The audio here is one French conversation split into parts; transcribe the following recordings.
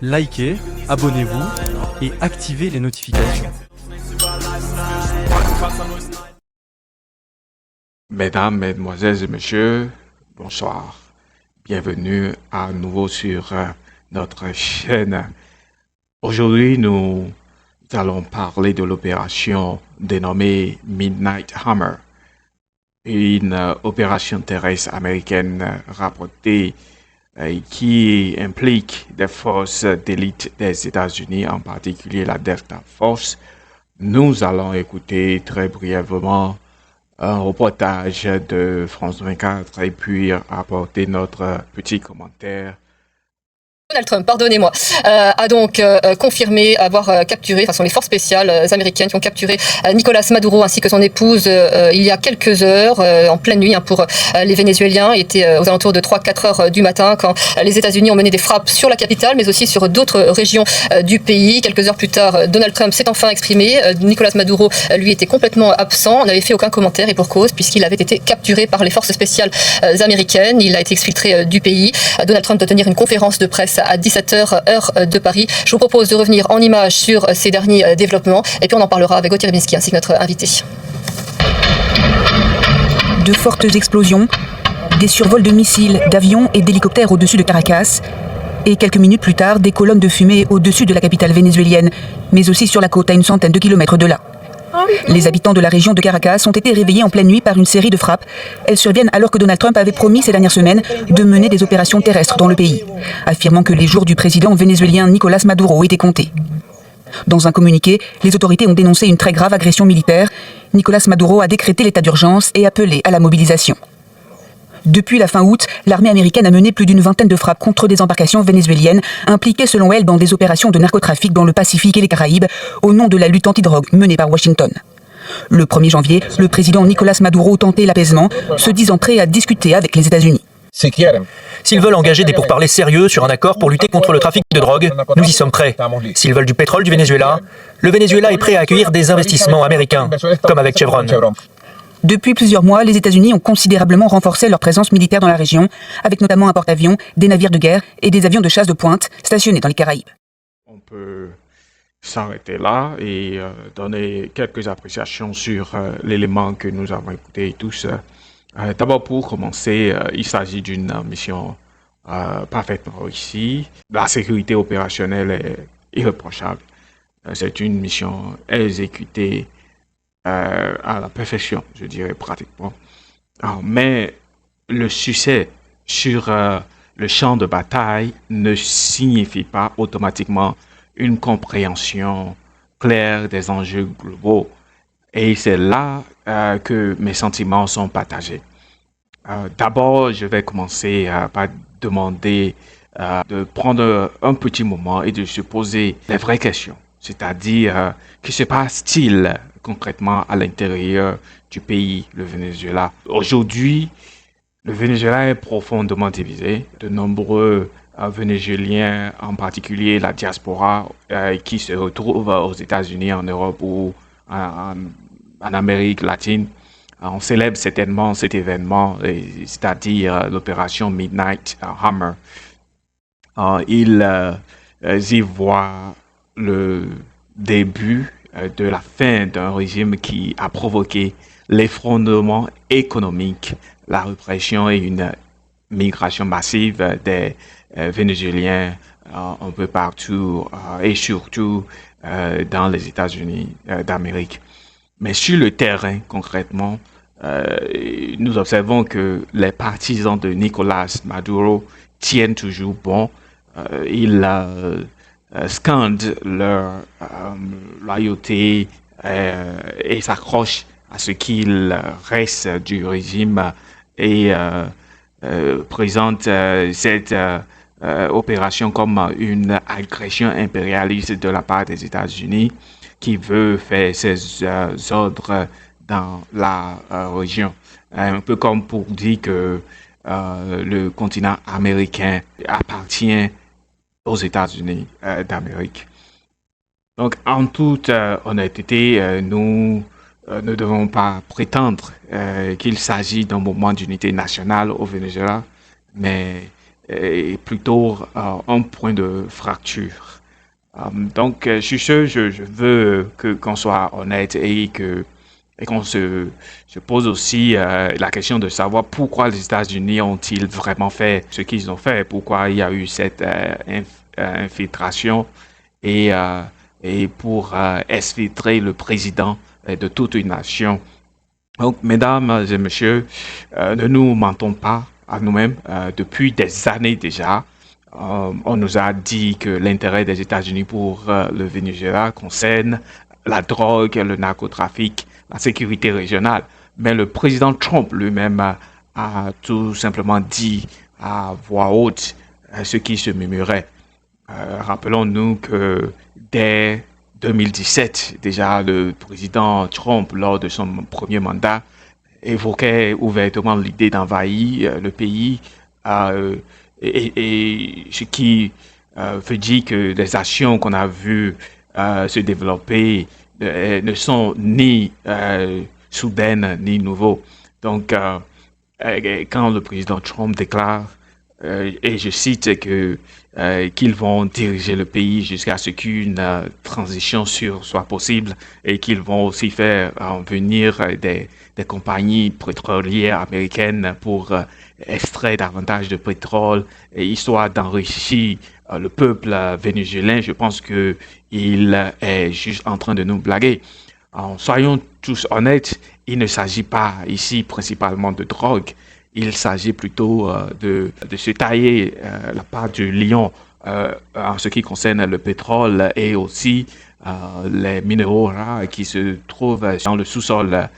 Likez, abonnez-vous et activez les notifications. Mesdames, Mesdemoiselles et Messieurs, bonsoir. Bienvenue à nouveau sur notre chaîne. Aujourd'hui, nous allons parler de l'opération dénommée Midnight Hammer, une opération terrestre américaine rapportée qui implique des forces d'élite des États-Unis, en particulier la Delta Force. Nous allons écouter très brièvement un reportage de France 24 et puis apporter notre petit commentaire. Donald Trump, pardonnez-moi, a donc confirmé avoir capturé, enfin, ce sont les forces spéciales américaines qui ont capturé Nicolas Maduro ainsi que son épouse il y a quelques heures, en pleine nuit pour les Vénézuéliens. Il était aux alentours de 3-4 heures du matin quand les États-Unis ont mené des frappes sur la capitale, mais aussi sur d'autres régions du pays. Quelques heures plus tard, Donald Trump s'est enfin exprimé. Nicolas Maduro, lui, était complètement absent, n'avait fait aucun commentaire et pour cause, puisqu'il avait été capturé par les forces spéciales américaines. Il a été exfiltré du pays. Donald Trump doit tenir une conférence de presse à 17h, heure de Paris. Je vous propose de revenir en images sur ces derniers développements et puis on en parlera avec Gauthier Rybinski ainsi que notre invité. De fortes explosions, des survols de missiles, d'avions et d'hélicoptères au-dessus de Caracas et quelques minutes plus tard, des colonnes de fumée au-dessus de la capitale vénézuélienne, mais aussi sur la côte à une centaine de kilomètres de là. Les habitants de la région de Caracas ont été réveillés en pleine nuit par une série de frappes. Elles surviennent alors que Donald Trump avait promis ces dernières semaines de mener des opérations terrestres dans le pays, affirmant que les jours du président vénézuélien Nicolas Maduro étaient comptés. Dans un communiqué, les autorités ont dénoncé une très grave agression militaire. Nicolas Maduro a décrété l'état d'urgence et appelé à la mobilisation. Depuis la fin août, l'armée américaine a mené plus d'une vingtaine de frappes contre des embarcations vénézuéliennes impliquées selon elle dans des opérations de narcotrafic dans le Pacifique et les Caraïbes au nom de la lutte antidrogue menée par Washington. Le 1er janvier, le président Nicolas Maduro tentait l'apaisement, se disant prêt à discuter avec les États-Unis. S'ils veulent engager des pourparlers sérieux sur un accord pour lutter contre le trafic de drogue, nous y sommes prêts. S'ils veulent du pétrole du Venezuela, le Venezuela est prêt à accueillir des investissements américains, comme avec Chevron. Depuis plusieurs mois, les États-Unis ont considérablement renforcé leur présence militaire dans la région, avec notamment un porte-avions, des navires de guerre et des avions de chasse de pointe stationnés dans les Caraïbes. On peut s'arrêter là et donner quelques appréciations sur l'élément que nous avons écouté tous. D'abord, pour commencer, il s'agit d'une mission parfaitement réussie. La sécurité opérationnelle est irréprochable. C'est une mission exécutée à la perfection, je dirais pratiquement. Mais le succès sur le champ de bataille ne signifie pas automatiquement une compréhension claire des enjeux globaux. Et c'est là que mes sentiments sont partagés. D'abord, je vais commencer par demander de prendre un petit moment et de se poser les vraies questions. C'est-à-dire, que se passe-t-il concrètement à l'intérieur du pays, le Venezuela? Aujourd'hui, le Venezuela est profondément divisé. De nombreux Vénézuéliens, en particulier la diaspora, qui se retrouvent aux États-Unis, en Europe ou en Amérique latine, on célèbre certainement cet événement, c'est-à-dire l'opération Midnight Hammer. Ils y voient le début de la fin d'un régime qui a provoqué l'effondrement économique, la répression et une migration massive des Vénézuéliens un peu partout et surtout dans les États-Unis d'Amérique. Mais sur le terrain, concrètement, nous observons que les partisans de Nicolas Maduro tiennent toujours bon. Ils scandent leur loyauté et s'accrochent à ce qu'il reste du régime et présentent cette opération comme une agression impérialiste de la part des États-Unis qui veut faire ses ordres dans la région. Un peu comme pour dire que le continent américain appartient aux États-Unis d'Amérique. Donc, en toute honnêteté, nous ne devons pas prétendre qu'il s'agit d'un mouvement d'unité nationale au Venezuela, mais est plutôt un point de fracture. Donc, sur ce, je veux qu'on soit honnête et qu'on se pose aussi la question de savoir pourquoi les États-Unis ont-ils vraiment fait ce qu'ils ont fait, pourquoi il y a eu cette infiltration et pour exfiltrer le président de toute une nation. Donc, mesdames et messieurs, ne nous mentons pas à nous-mêmes. Depuis des années déjà, on nous a dit que l'intérêt des États-Unis pour le Venezuela concerne la drogue, le narcotrafic, la sécurité régionale. Mais le président Trump lui-même a tout simplement dit à voix haute ce qui se murmurait. Rappelons-nous que dès 2017, déjà, le président Trump, lors de son premier mandat, évoquait ouvertement l'idée d'envahir le pays, et ce qui veut dire que les actions qu'on a vues se développer ne sont ni soudaines ni nouveaux. Donc, quand le président Trump déclare, et je cite, qu'ils vont diriger le pays jusqu'à ce qu'une transition sûre soit possible et qu'ils vont aussi faire venir des compagnies pétrolières américaines pour extraire davantage de pétrole et histoire d'enrichir le peuple vénézuélien. Je pense qu'il est juste en train de nous blaguer. Soyons tous honnêtes, il ne s'agit pas ici principalement de drogue. Il s'agit plutôt de se tailler la part du lion en ce qui concerne le pétrole et aussi les minéraux rares qui se trouvent dans le sous-sol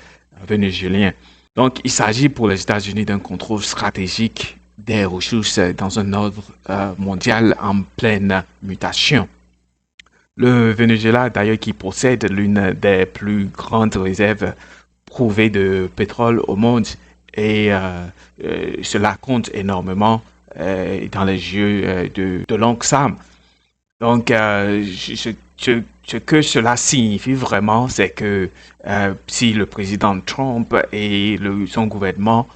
vénézuélien. Donc, il s'agit pour les États-Unis d'un contrôle stratégique des ressources dans un ordre mondial en pleine mutation. Le Venezuela, d'ailleurs, qui possède l'une des plus grandes réserves prouvées de pétrole au monde, et cela compte énormément dans les yeux de l'oncle Sam. Donc, ce que cela signifie vraiment, c'est que si le président Trump et son gouvernement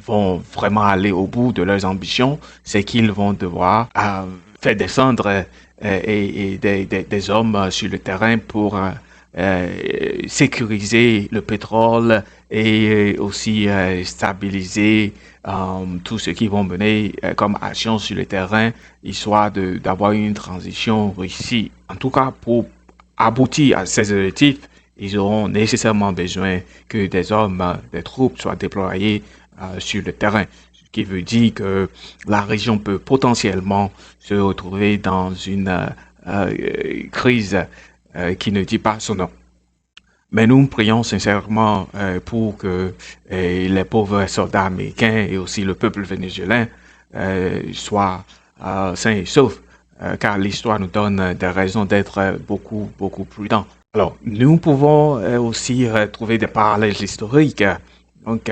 vont vraiment aller au bout de leurs ambitions, c'est qu'ils vont devoir faire descendre des hommes sur le terrain pour sécuriser le pétrole et aussi stabiliser tout ce qu'ils vont mener comme action sur le terrain, histoire d'avoir une transition réussie. En tout cas, pour aboutir à ces objectifs, ils auront nécessairement besoin que des hommes, des troupes soient déployées sur le terrain. Ce qui veut dire que la région peut potentiellement se retrouver dans une crise qui ne dit pas son nom. Mais nous prions sincèrement pour que les pauvres soldats américains et aussi le peuple vénézuélien soient sains et saufs, car l'histoire nous donne des raisons d'être beaucoup prudents. Alors, nous pouvons aussi trouver des parallèles historiques. Donc,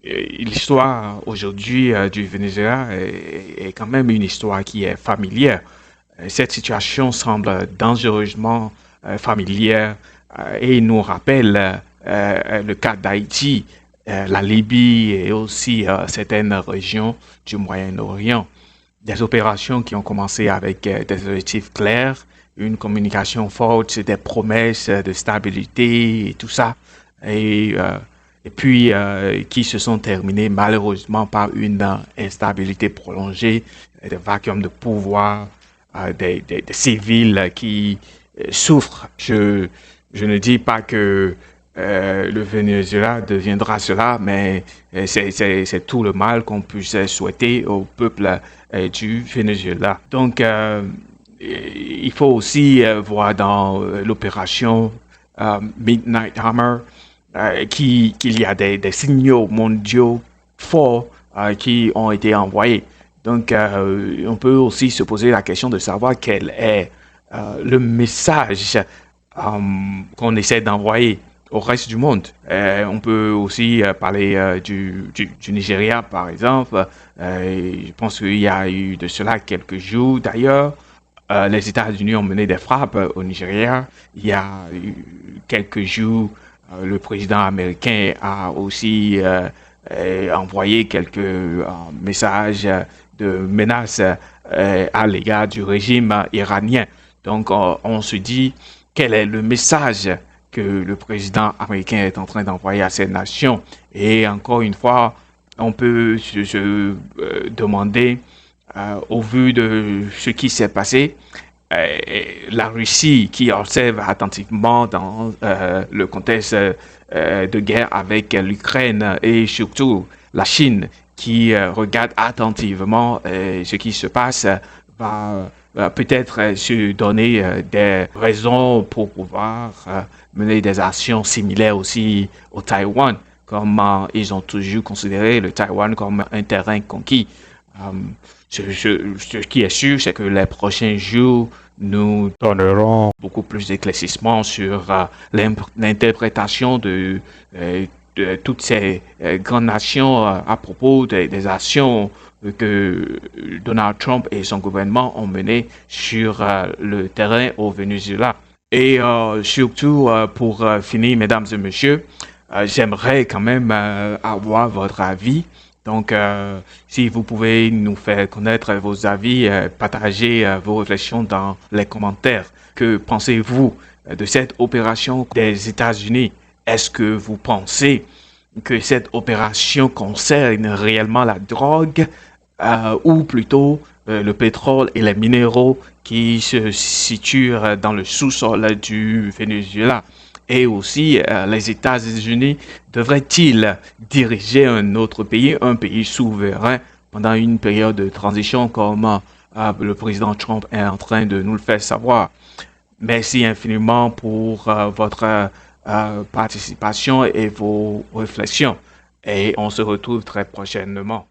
l'histoire aujourd'hui du Venezuela est quand même une histoire qui est familière. Cette situation semble dangereusement familière et nous rappelle le cas d'Haïti, la Libye et aussi certaines régions du Moyen-Orient. Des opérations qui ont commencé avec des objectifs clairs, une communication forte, des promesses de stabilité et tout ça, et puis qui se sont terminées malheureusement par une instabilité prolongée, des vacuums de pouvoir, des civils qui souffrent. Je ne dis pas que le Venezuela deviendra cela, mais c'est tout le mal qu'on puisse souhaiter au peuple du Venezuela. Donc, il faut aussi voir dans l'opération Midnight Hammer qu'il y a des signaux mondiaux forts qui ont été envoyés. Donc, on peut aussi se poser la question de savoir quel est le message qu'on essaie d'envoyer au reste du monde. On peut aussi parler du Nigeria, par exemple. Je pense qu'il y a eu de cela quelques jours. D'ailleurs, les États-Unis ont mené des frappes au Nigeria. Il y a eu quelques jours, le président américain a aussi envoyé quelques messages de menaces à l'égard du régime iranien. Donc, on se dit, quel est le message que le président américain est en train d'envoyer à ces nations? Et encore une fois, on peut se demander, au vu de ce qui s'est passé, la Russie qui observe attentivement dans le contexte de guerre avec l'Ukraine et surtout la Chine qui regarde attentivement ce qui se passe, va peut-être se donner des raisons pour pouvoir mener des actions similaires aussi au Taïwan, comme ils ont toujours considéré le Taïwan comme un terrain conquis. Ce qui est sûr, c'est que les prochains jours nous donnerons beaucoup plus d'éclaircissements sur l'interprétation de toutes ces grandes nations à propos des actions que Donald Trump et son gouvernement ont menées sur le terrain au Venezuela. Et surtout, pour finir, mesdames et messieurs, j'aimerais quand même avoir votre avis. Donc, si vous pouvez nous faire connaître vos avis, partager vos réflexions dans les commentaires. Que pensez-vous de cette opération des États-Unis? Est-ce que vous pensez que cette opération concerne réellement la drogue ou plutôt le pétrole et les minéraux qui se situent dans le sous-sol du Venezuela? Et aussi, les États-Unis devraient-ils diriger un autre pays, un pays souverain, pendant une période de transition comme le président Trump est en train de nous le faire savoir? Merci infiniment pour votre participation et vos réflexions. Et on se retrouve très prochainement.